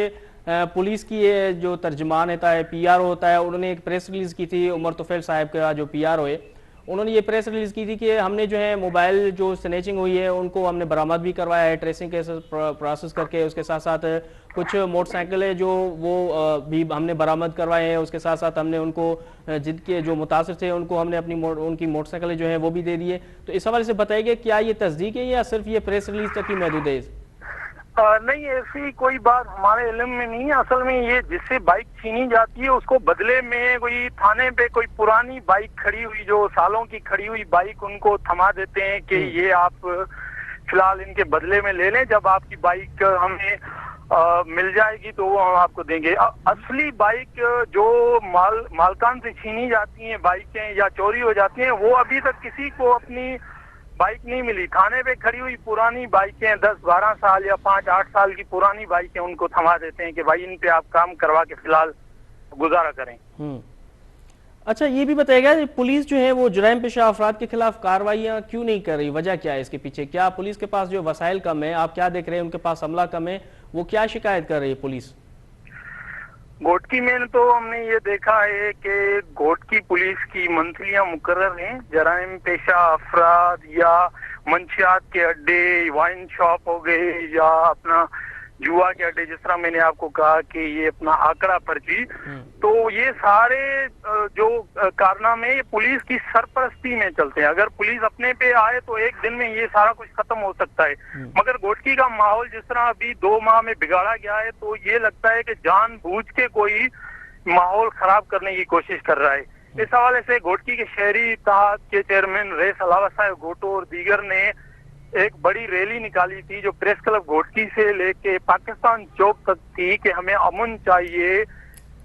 पुलिस की ये जो तर्जमान होता है, पीआरओ होता है, उन्होंने एक प्रेस रिलीज की थी। उमर तुफैल साहब का जो पीआरओ है, उन्होंने ये प्रेस रिलीज की थी कि हमने जो है मोबाइल जो स्नैचिंग हुई है उनको हमने बरामद भी करवाया है ट्रेसिंग के प्रोसेस करके। उसके साथ साथ कुछ मोटरसाइकिलें जो वो भी हमने बरामद करवाए हैं। उसके साथ साथ हमने उनको जिनके जो मुतासिर थे उनको हमने उनकी मोटरसाइकिलें जो है वो भी दे दिए। तो इस हवाले से बताइए क्या ये तस्दीक है या सिर्फ ये प्रेस रिलीज तक ही महदूद है? नहीं, ऐसी कोई बात हमारे इल्म में नहीं है। असल में ये जिससे बाइक छीनी जाती है उसको बदले में कोई थाने पे कोई पुरानी बाइक खड़ी हुई, जो सालों की खड़ी हुई बाइक, उनको थमा देते हैं कि ये आप फिलहाल इनके बदले में ले लें, जब आपकी बाइक हमें मिल जाएगी तो वो हम आपको देंगे। असली बाइक जो मालकान से छीनी जाती हैं बाइकें या चोरी हो जाती हैं, वो अभी तक किसी को अपनी बाइक नहीं मिली। थाने पे खड़ी हुई पुरानी बाइकें 10-12 साल या 5-8 साल की पुरानी बाइकें उनको थमा देते हैं कि भाई इन पे आप काम करवा के फिलहाल गुजारा करें। अच्छा, ये भी बताइएगा पुलिस जो है वो जुराइम पेशा अफराद के खिलाफ कार्रवाइयां क्यों नहीं कर रही? वजह क्या है इसके पीछे? क्या पुलिस के पास जो वसाइल कम है, आप क्या देख रहे हैं उनके पास अमला कम है, वो क्या शिकायत कर रही है पुलिस? घोटकी में तो हमने ये देखा है कि घोटकी पुलिस की मंथलियां मुकर्रर हैं। जराइम पेशा अफराद या मंशियात के अड्डे, वाइन शॉप हो गए या अपना जुआ के अड्डे, जिस तरह मैंने आपको कहा कि ये अपना आंकड़ा पर्ची, तो ये सारे जो कारनामे ये पुलिस की सरपरस्ती में चलते हैं। अगर पुलिस अपने पे आए तो एक दिन में ये सारा कुछ खत्म हो सकता है, मगर घोटकी का माहौल जिस तरह अभी 2 माह में बिगाड़ा गया है, तो ये लगता है कि जानबूझ के कोई माहौल खराब करने की कोशिश कर रहा है। इस हवाले से घोटकी के शहरी इत्तेहाद के चेयरमैन रेस अलावा साहब घोटो और दीगर ने एक बड़ी रैली निकाली थी जो प्रेस क्लब घोटकी से लेके पाकिस्तान चौक तक थी कि हमें अमन चाहिए,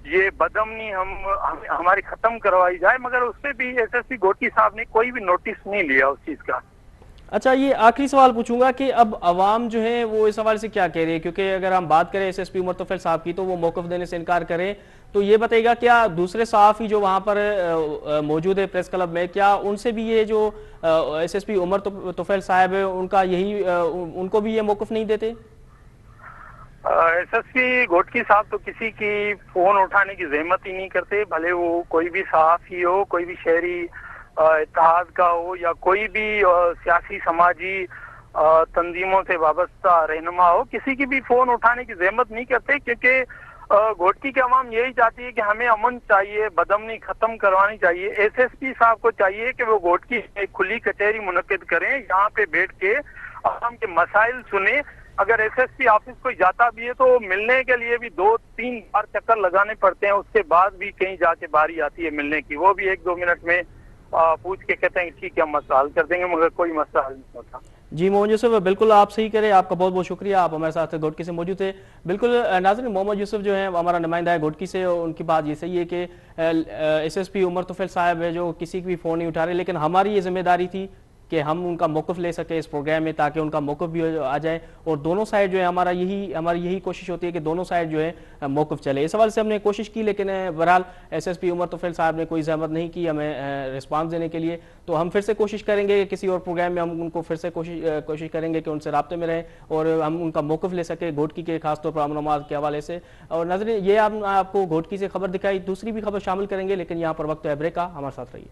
ये बदअमनी हमारी खत्म करवाई जाए, मगर उससे भी एसएसपी घोटकी साहब ने कोई भी नोटिस नहीं लिया उस चीज का। अच्छा, ये आखिरी सवाल पूछूंगा कि अब अवाम जो है वो इस हवाले से क्या कह रही है? क्योंकि अगर हम बात करें एसएसपी उमर तुफैल साहब की तो वो मौक़िफ़ देने से इनकार करें, तो ये बताइएगा क्या दूसरे सहाफ़ी जो वहाँ पर मौजूद है प्रेस क्लब में, क्या उनसे भी ये जो एसएसपी उमर तुफैल साहब है उनका यही उनको भी ये मौक़िफ़ नहीं देते? एसएसपी घोटकी साहब तो किसी की फोन उठाने की जहमत ही नहीं करते, भले वो कोई भी सहाफ़ी हो, कोई भी शहरी इत्तेहाद का हो या कोई भी सियासी समाजी तंजीमों से वाबस्ता रहनुमा हो, किसी की भी फोन उठाने की जहमत नहीं करते, क्योंकि घोटकी के अवाम यही चाहती है कि हमें अमन चाहिए, बदअमनी खत्म करवानी चाहिए। एसएसपी साहब को चाहिए कि वो घोटकी एक खुली कचहरी मुनक्किद करें, यहाँ पे बैठ के अवाम के मसाइल सुने। अगर एसएसपी ऑफिस कोई जाता भी है तो मिलने के लिए भी 2-3 बार चक्कर लगाने पड़ते हैं, उसके बाद भी कहीं जाके बारी आती है मिलने की, वो भी 1-2 मिनट में पूछ के कहते हैं ठीक है हम मसला हल कर देंगे, मगर कोई मसला हल नहीं होता। जी मोहम्मद यूसुफ, बिल्कुल आप सही करें, आपका बहुत बहुत शुक्रिया, आप हमारे साथ घोटकी से मौजूद थे। बिल्कुल नाज़रीन, मोहम्मद यूसुफ जो है हमारा नुमाइंदा है घोटकी से, उनकी बात ये सही है कि SSP उमर तुफैल साहब है जो किसी की भी फ़ोन नहीं उठा रहे, लेकिन हमारी ये जिम्मेदारी थी कि हम उनका मौक़िफ़ ले सके इस प्रोग्राम में, ताकि उनका मौक़िफ़ भी आ जाए और दोनों साइड जो है हमारी यही कोशिश होती है कि दोनों साइड जो है मौक़िफ़ चले। इस हवाले से हमने कोशिश की, लेकिन बहरहाल SSP उमर तुफैल साहब ने कोई ज़हमत नहीं की हमें रिस्पांस देने के लिए। तो हम फिर से कोशिश करेंगे कि किसी और प्रोग्राम में हम उनको फिर से कोशिश करेंगे कि उनसे राब्ते में रहें और हम उनका मौक़िफ़ ले सके घोटकी के खासतौर पर अमन के हवाले से। और नाज़रीन, ये आपको घोटकी से खबर दिखाई, दूसरी भी खबर शामिल करेंगे, लेकिन यहाँ पर वक्त है ब्रेक का, हमारे साथ रहिए।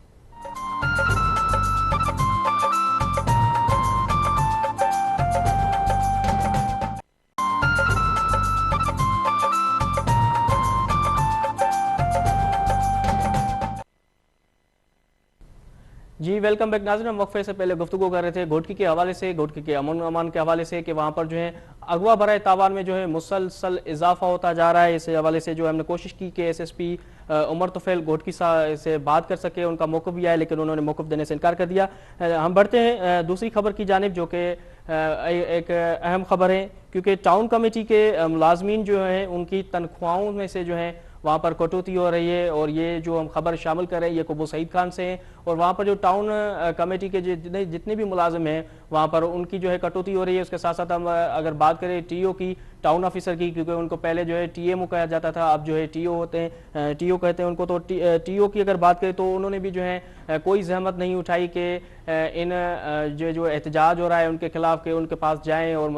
जी वेलकम बैक नाज़रीन, हम वक्फे से पहले गुफ्तगू कर रहे थे घोटकी के हवाले से, घोटकी के अमन अमान के हवाले से कि वहाँ पर जो है अगवा बराए तावान में जो है मुसलसल इजाफा होता जा रहा है। इस हवाले से जो हमने कोशिश की कि SSP उमर तुफैल घोटकी से बात कर सके, उनका मौक़िफ़ भी आया, लेकिन उन्होंने मौक़िफ़ देने से इनकार कर दिया। हम बढ़ते हैं दूसरी खबर की जानिब, जो कि एक अहम खबर है, क्योंकि टाउन कमेटी के मुलाजमीन जो हैं उनकी तनख्वाहों में से जो है वहाँ पर कटौती हो रही है। और ये जो हम खबर शामिल कर रहे हैं ये कुबू सईद खान से हैं, और वहाँ पर जो टाउन कमेटी के जितने भी मुलाजिम हैं वहाँ पर उनकी जो है कटौती हो रही है। उसके साथ साथ हम अगर बात करें TO की, टाउन ऑफिसर की, क्योंकि उनको पहले जो है TMO कहा जाता था, अब जो है TO होते हैं, TO कहते हैं उनको। तो TO की अगर बात करें तो उन्होंने भी जो है कोई जहमत नहीं उठाई कि इन जो एहतजाज हो रहा है उनके खिलाफ के उनके पास जाएँ और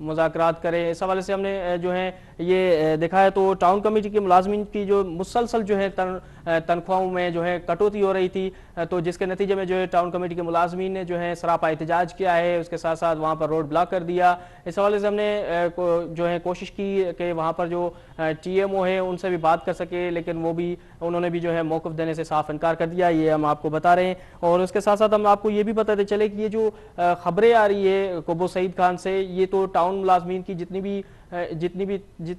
मुज़ाकरात करें। इस हवाले से हमने जो है ये देखा है। तो टाउन कमेटी के मुलाजमीन की जो मुसलसल जो है तनख्वाहों में जो है कटौती हो रही थी, तो जिसके नतीजे में जो है टाउन कमेटी के मुलाजमीन ने जो है सरापा एहतजाज किया है, उसके साथ साथ वहाँ पर रोड ब्लॉक कर दिया। इस हवाले से हमने जो है कोशिश की कि वहाँ पर जो TMO है उनसे भी बात कर सके, लेकिन उन्होंने भी जो है मौक़िफ़ देने से साफ इनकार कर दिया। ये हम आपको बता रहे हैं। और उसके साथ साथ हम आपको ये भी बताते चले कि ये जो खबरें आ रही है कुबू सईद खान से, ये तो टाउन मुलाजमीन की जितनी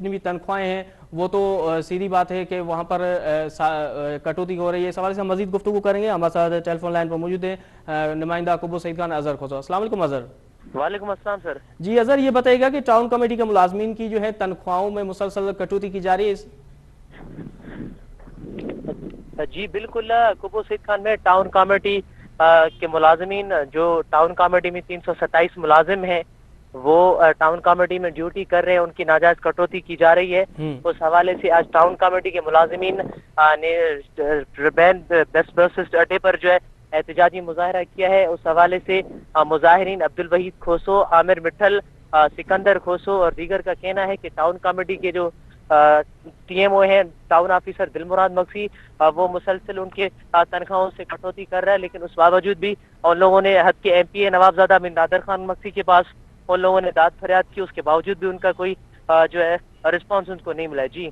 भी तनख्वाहें हैं वो तो सीधी बात है कि वहाँ पर कटौती हो रही है। इस हवाले से हम मजीद गुफ्तगू करेंगे। हमारे साथ टेलीफोन लाइन पर मौजूद है नुमाइंदा कुबू सईद खान अजहर खोसा। अस्सलाम वालेकुम अजहर। वालेकुम अस्सलाम सर। जी अजहर, ये बताइएगा कि टाउन कमेटी के मुलाजमीन की जो है तनख्वाहों में मुसलसल कटौती की जा रही है। जी बिल्कुल, कुबू सईद खान में टाउन कमेटी के मुलाजमीन, जो टाउन कमेटी में 327 मुलाजिम हैं, वो टाउन कमेटी में ड्यूटी कर रहे हैं, उनकी नाजायज कटौती की जा रही है। उस हवाले से आज टाउन कमेटी के मुलाजिमीन ने बेस्ट बसेस अड्डे पर जो है एहतजाजी मुजाहरा किया है। उस हवाले से मुजाहिरीन अब्दुल वहीद खोसो, आमिर मिठल, सिकंदर खोसो और दीगर का कहना है कि टाउन कमेटी के जो TMO हैं, टाउन ऑफिसर दिलमुराद मक्सी, वो मुसलसल उनके तनख्वाहों से कटौती कर रहा है, लेकिन उस बावजूद भी उन लोगों ने हद के MPA नवाबजादा बिन नादर खान मक्सी के पास उन लोगों ने दाद फरियाद की, उसके बावजूद भी उनका कोई जो है रिस्पांस उनको नहीं मिला। जी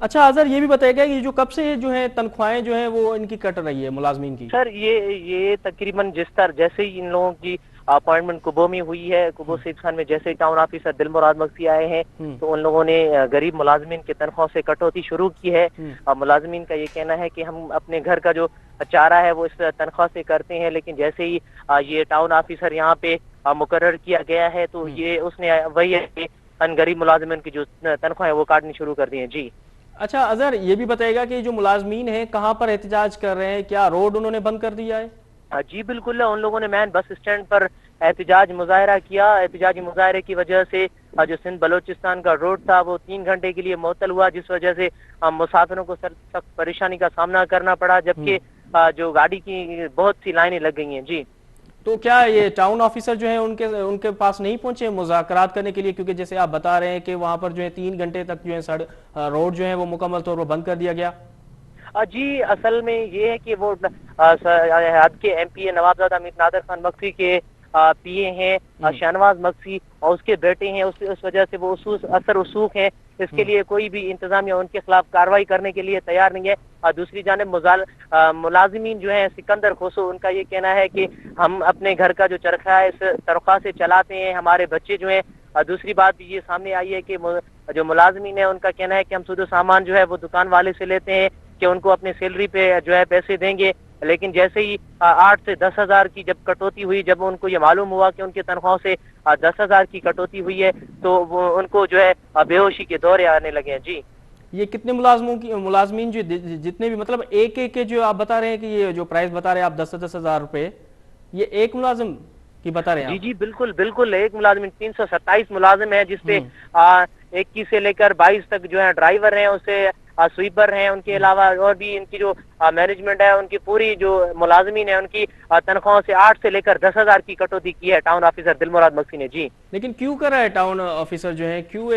अच्छा अजहर, ये भी बताइएगा कि जो कब से जो है तनख्वाहें जो है वो इनकी कट रही है मुलाजमीन की? सर ये तकरीबन जैसे ही इन लोगों की अपॉइंटमेंट कुबो में हुई है, कुबू सईद खान में जैसे ही टाउन ऑफिसर दिलमुराद मक्सी आए हैं, तो उन लोगों ने गरीब मुलाजमीन के तनख्वाह से कटौती शुरू की है। मुलाजमीन का ये कहना है कि हम अपने घर का जो चारा है वो इस तनख्वाह से करते हैं, लेकिन जैसे ही ये टाउन ऑफिसर यहाँ पे मुकर्रर किया गया है तो ये उसने वही है कि गरीब मुलाजमीन की जो तनख्वाह है वो काटनी शुरू कर दी है। जी अच्छा अजहर, ये भी बताएगा कि जो मुलाजमीन हैं कहाँ पर एहतजाज कर रहे हैं, क्या रोड उन्होंने बंद कर दिया है? जी बिल्कुल, उन लोगों ने मैन बस स्टैंड पर एहतजाज मुजाहरा किया। एहतजाजी मुजाहरे की वजह से जो सिंध बलोचिस्तान का रोड था वो 3 घंटे के लिए मुअत्तल हुआ, जिस वजह से मुसाफिरों को सख्त परेशानी का सामना करना पड़ा, जबकि जो गाड़ी की बहुत सी लाइनें लग गई हैं। जी तो क्या ये टाउन ऑफिसर जो है उनके पास नहीं पहुंचे मुज़ाकरात करने के लिए? क्योंकि जैसे आप बता रहे हैं कि वहां पर जो है 3 घंटे तक जो है रोड जो है वो मुकम्मल तौर पर बंद कर दिया गया। जी असल में ये है कि वो हद के MPA नवाबजादा मीर नादर खान मक्सी के PA हैं शाहनवाज मक्सी और उसके बेटे हैं, उस वजह से वो असर उसूख हैं, इसके लिए कोई भी इंतजामिया उनके खिलाफ कार्रवाई करने के लिए तैयार नहीं है। और दूसरी जानिब मुलाजिमीन जो है सिकंदर खोसो, उनका ये कहना है कि हम अपने घर का जो चरखा है इस तनख्वाह से चलाते हैं, हमारे बच्चे जो हैं। दूसरी बात भी ये सामने आई है कि जो मुलाजिमीन है उनका कहना है कि हम सुदो सामान जो है वो दुकान वाले से लेते हैं कि उनको अपने सैलरी पे जो है पैसे देंगे, लेकिन जैसे ही 8 से 10,000 की जब कटौती हुई, जब उनको ये मालूम हुआ कि उनकी तनख्वाहों से 10,000 की कटौती हुई है, तो वो उनको जो है बेहोशी के दौरे आने लगे हैं। जी, ये कितने मुलाजमीन जो जितने भी मतलब एक एक के जो आप बता रहे हैं कि ये जो प्राइस बता रहे हैं आप 10,000 रुपए, ये एक मुलाजिम की बता रहे हैं जी, आप? जी, बिल्कुल बिल्कुल, एक मुलाजिम 327 मुलाजिम है, जिसपे 21 से लेकर 22 तक जो है ड्राइवर हैं, उससे स्वीपर हैं, उनके अलावा और भी इनकी जो मैनेजमेंट है, उनकी पूरी जो मुलाजमीन है, उनकी तनख्वाहों से 8 से लेकर 10,000 की कटौती की है टाउन ऑफिसर दिलमुराद मक्सी ने। जी, लेकिन क्यों कर रहा है टाउन ऑफिसर जो है, क्यों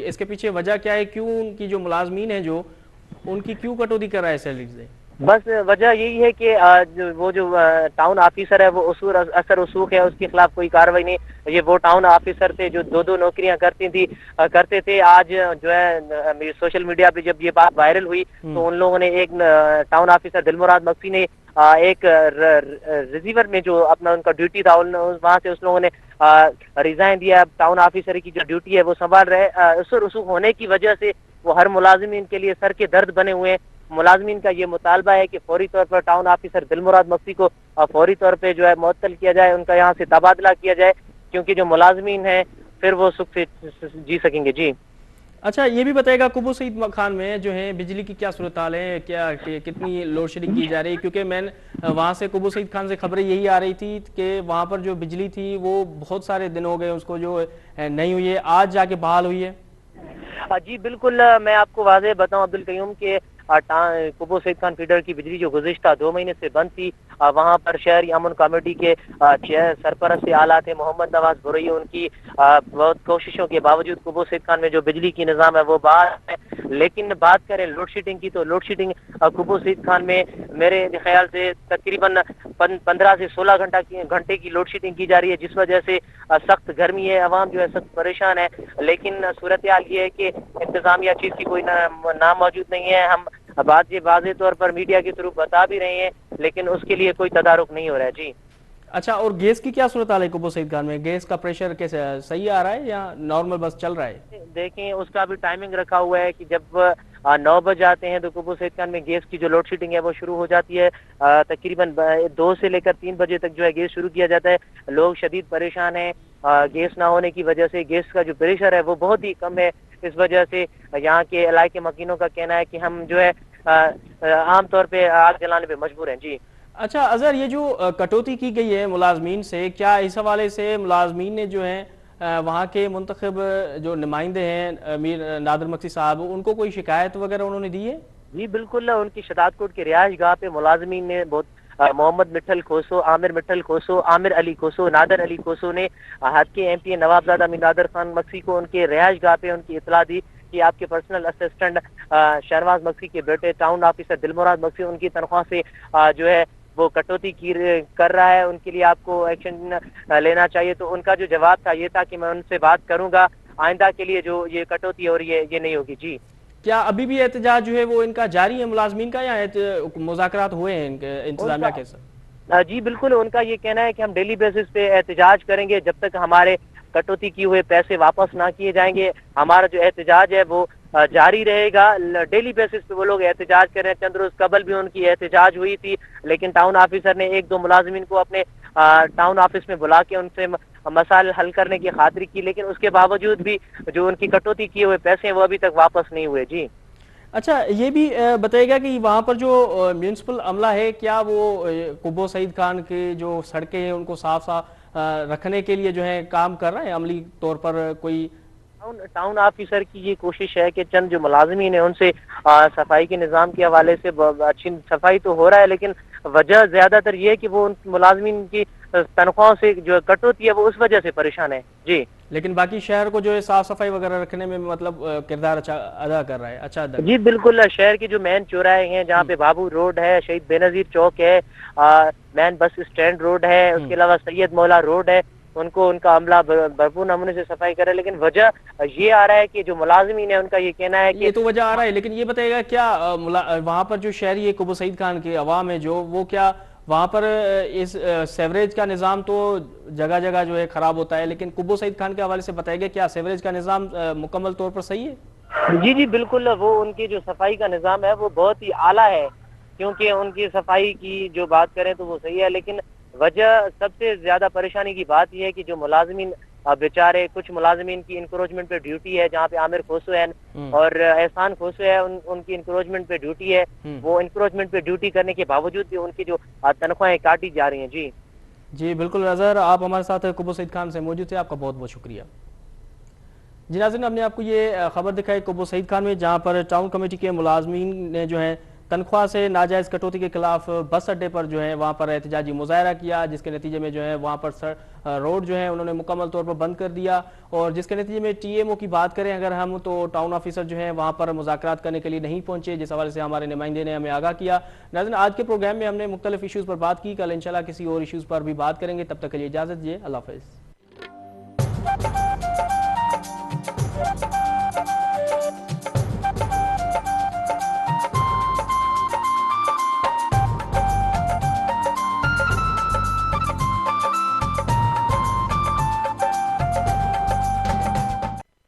इसके पीछे वजह क्या है, क्यों उनकी जो मुलाजमीन है जो उनकी क्यों कटौती कर रहा है सैलरी से? बस वजह यही है कि वो जो टाउन ऑफिसर है वो उसूर असर उसूख है, उसके खिलाफ कोई कार्रवाई नहीं। ये वो टाउन ऑफिसर थे जो दो नौकरियां करते थे। आज जो है सोशल मीडिया पे जब ये बात वायरल हुई तो उन लोगों ने एक टाउन ऑफिसर दिलमुराद मक्सी ने एक रिसीवर में जो अपना उनका ड्यूटी था वहां से उस लोगों ने रिजाइन दिया। अब टाउन ऑफिसर की जो ड्यूटी है वो संभाल रहे। असर उसूख होने की वजह से वो हर मुलाजिमीन के लिए सर के दर्द बने हुए हैं। मुलाजमीन का ये मुतालबा है कि फौरी तौर पर टाउन ऑफिसर दिलमुराद मक्सी को फौरी तौर पे जो है मुअत्तल किया जाए, उनका यहाँ से तबादला किया जाए, क्योंकि जो मुलाजमीन है फिर वो सुख से जी सकेंगे। जी, अच्छा, ये भी बताएगा कुबू सईद खान में जो है बिजली की क्या सूरत हाल है, कितनी लोड शेडिंग की जा रही है? क्योंकि मैं वहां से कुबू सईद खान से खबरें यही आ रही थी कि वहां पर जो बिजली थी वो बहुत सारे दिन हो गए उसको जो नहीं हुई है, आज जाके बहाल हुई है। जी बिल्कुल, मैं आपको वाज़ेह बताऊं अब्दुल कयूम के कुबू सईद खान फीडर की बिजली जो गुज़िश्ता 2 महीने से बंद थी, वहां पर शहरी अमन कमेटी के सरपरस्त आला थे मोहम्मद नवाज बुरई। उनकी बहुत कोशिशों के बावजूद कुबू सईद खान में जो बिजली की निज़ाम है वो बहाल है। लेकिन बात करें लोड शेडिंग की, तो लोड शेडिंग कुबू सईद खान में मेरे ख्याल से तकरीबन 15 से 16 घंटे की लोड शेडिंग की जा रही है, जिस वजह से सख्त गर्मी है, अवाम जो है सख्त परेशान है। लेकिन सूरत हाल ये है कि इंतजामिया चीज की कोई नाम मौजूद नहीं है। हम वाज़े तौर पर मीडिया के थ्रू बता भी रहे हैं, लेकिन उसके लिए कोई तदारुक नहीं हो रहा है। जी, अच्छा, और गैस की क्या सूरत हाल है कुबू सईद खान में? गैस का प्रेशर कैसे सही आ रहा है या नॉर्मल बस चल रहा है? देखें, उसका भी टाइमिंग रखा हुआ है कि जब 9 बज जाते हैं तो कुबू सईद खान में गैस की जो लोड शेडिंग है वो शुरू हो जाती है। तकरीबन 2 से लेकर 3 बजे तक जो है गैस शुरू किया जाता है। लोग शदीद परेशान हैं गैस ना होने की वजह से। गैस का जो प्रेशर है वो बहुत ही कम है। इस वजह से यहाँ के इलाके मकीनों का कहना है कि हम जो है आम तौर पे आग जलाने पे मजबूर हैं। जी, अच्छा अजहर, ये जो कटौती की गई है मुलाजमीन से, क्या इस हवाले से मुलाजमीन ने जो है वहाँ के मुंतखब जो नुमाइंदे हैं अमीर नादिर मक्सी साहब, उनको कोई शिकायत वगैरह उन्होंने दी है? जी बिल्कुल, उनकी शदादकोट के रिहाइश गाह पे मुलाजमीन ने बहुत मोहम्मद मिठल खोसो, आमिर मिठल खोसो, आमिर अली खोसो, नादर अली खोसो ने हद के MP नवाबजादा अमीर नादर खान मक्सी को उनके रिहाइश गाह पे उनकी इतला दी कि आपके पर्सनल असिस्टेंट शहरवाज मक्सी के बेटे टाउन ऑफिसर दिलमुराद मक्सी उनकी तनख्वाह से जो है वो कटौती कर रहा है, उनके लिए आपको एक्शन लेना चाहिए। तो उनका जो जवाब था ये था कि मैं उनसे बात करूंगा, आइंदा के लिए जो ये कटौती हो रही है ये नहीं होगी। जी, क्या अभी भी एहतजाज जो है वो इनका जारी है मुलाजमीन का, या मुज़ाकरात हुए हैं इनके इंतजामिया के साथ? जी बिल्कुल, उनका ये कहना है कि हम डेली बेसिस पे एहतजाज करेंगे जब तक हमारे कटौती किए हुए पैसे वापस ना किए जाएंगे। हमारा जो एहतजाज है वो जारी रहेगा। डेली बेसिस पे वो लोग एहतजाज कर रहे हैं। चंद रोज कबल भी उनकी एहतजाज हुई थी, लेकिन टाउन ऑफिसर ने 1-2 मुलाजमीन को अपने टाउन ऑफिस में बुला के उनसे मसाइल हल करने की खातिर की, लेकिन उसके बावजूद भी जो उनकी कटौती किए हुए पैसे हैं वो अभी तक वापस नहीं हुए। जी, अच्छा, ये भी बताइएगा कि वहाँ पर जो म्यूनसिपल अमला है, क्या वो कुबू सईद खान के जो सड़कें हैं उनको साफ साफ रखने के लिए जो है काम कर रहा है अमली तौर पर? कोई टाउन ऑफिसर की ये कोशिश है कि चंद जो मुलाजमीन है उनसे सफाई के निज़ाम के हवाले से अच्छी सफाई तो हो रहा है, लेकिन वजह ज्यादातर ये है कि वो उन मुलाजमीन की तनख्वाहों से जो कटौती है वो उस वजह से परेशान है। जी, लेकिन बाकी शहर को जो है साफ सफाई वगैरह रखने में मतलब किरदार अच्छा अदा कर रहा है। अच्छा जी बिल्कुल, शहर के जो मेन चौराहे हैं जहाँ पे बाबू रोड है, शहीद बेनजीर चौक है, मेन बस स्टैंड रोड है, उसके अलावा सैयद मौला रोड है, उनको उनका अमला भरपूर नमूने से सफाई करे। लेकिन वजह ये आ रहा है कि जो मुलाजमीन है उनका ये कहना है कि ये तो वजह आ रहा है, लेकिन ये बताइएगा क्या वहाँ पर जो शहरी है कुबू सईद खान के अवाम है जो, वो क्या वहाँ पर इस सेवरेज का निज़ाम तो जगह जगह जो है खराब होता है, लेकिन कुबू सईद खान के हवाले से बताइएगा क्या सेवरेज का निज़ाम मुकम्मल तौर पर सही है? जी बिल्कुल, वो उनकी जो सफाई का निज़ाम है वो बहुत ही आला है। क्योंकि उनकी सफाई की जो बात करें तो वो सही है, लेकिन वजह सबसे ज्यादा परेशानी की बात यह है कि जो मुलाजमीन बेचारे, कुछ मुलाजमीन की इंक्रोचमेंट पे ड्यूटी है, जहाँ पे आमिर खोसो है और एहसान खोसो है, उनकी इंक्रोचमेंट पे ड्यूटी है। वो इंक्रोचमेंट पे ड्यूटी करने के बावजूद भी उनकी जो तनख्वाहें काटी जा रही हैं। जी जी बिल्कुल अजहर, आप हमारे साथ कुबो सईद खान से मौजूद थे, आपका बहुत बहुत शुक्रिया। जी नाज़रीन, हमने आपको ये खबर दिखाई कुबो सईद खान में, जहाँ पर टाउन कमेटी के मुलाजमीन ने जो है तनख्वाह से नाजायज़ कटौती के खिलाफ बस अड्डे पर जो है वहाँ पर एहतजाजी मुजाहरा किया, जिसके नतीजे में जो है वहाँ पर रोड जो है उन्होंने मुकम्मल तौर पर बंद कर दिया। और जिसके नतीजे में TMO की बात करें अगर हम, तो टाउन ऑफिसर जो है वहाँ पर मुज़ाकरात करने के लिए नहीं पहुँचे, जिस हवाले से हमारे नुमाइंदे ने हमें आगाह किया। नाज़रीन, आज के प्रोग्राम में हमने मुख्तलिफ इशूज़ पर बात की, कल इंशाल्लाह किसी और इशूज़ पर भी बात करेंगे। तब तक के लिए इजाज़त दीजिए, अल्लाह हाफ़िज़।